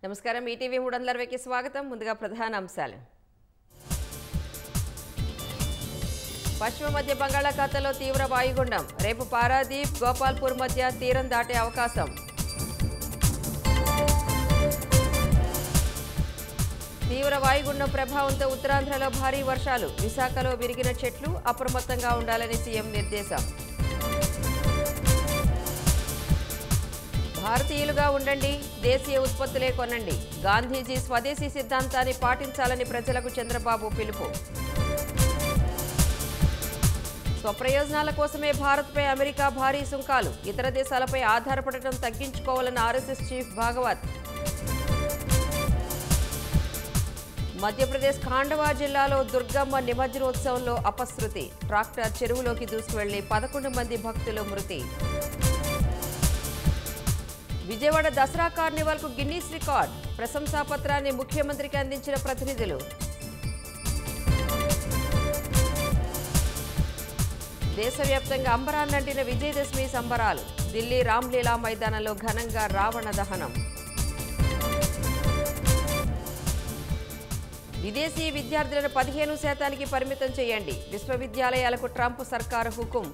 నమస్కారం ఈటీవీ 360కి స్వాగతం. ముందుగా ప్రధాన అంశాలు. పశ్చిమ మధ్య బంగాళాఖాతంలో తీవ్ర వాయుగుండం. రేపు పారాదీప్ గోపాల్పూర్ మధ్య తీరం దాటే అవకాశం. తీవ్ర వాయుగుండం ప్రభావంతో ఉత్తరాంధ్రలో భారీ వర్షాలు. విశాఖలో విరిగిన చెట్లు, అప్రమత్తంగా ఉండాలని సీఎం నిర్దేశం. భారతీయులుగా ఉండండి, దేశీయ ఉత్పత్తులే కొనండి. గాంధీజీ స్వదేశీ సిద్ధాంతాన్ని పాటించాలని ప్రజలకు చంద్రబాబు పిలుపు. స్వప్రయోజనాల కోసమే భారత్పై అమెరికా భారీ సుంకాలు. ఇతర దేశాలపై ఆధారపడటం తగ్గించుకోవాలని ఆర్ఎస్ఎస్ చీఫ్ భాగవత్. మధ్యప్రదేశ్ ఖాండవా జిల్లాలో దుర్గమ్మ నిమజ్జనోత్సవంలో అపశృతి. ట్రాక్టర్ చెరువులోకి దూసుకువెళ్లి 11 మంది భక్తులు మృతి. విజయవాడ దసరా కార్నివాల్కు గిన్నీస్ రికార్డ్. ప్రశంసాపత్రాన్ని ముఖ్యమంత్రికి అందించిన ప్రతినిధులు. దేశవ్యాప్తంగా అంబరాన్నంటిన విజయదశమి సంబరాలు. ఢిల్లీ రామ్లీలా మైదానంలో ఘనంగా రావణ దహనం. విదేశీ విద్యార్థులను 15% పరిమితం చేయండి. విశ్వవిద్యాలయాలకు ట్రంప్ సర్కారు హుకుం.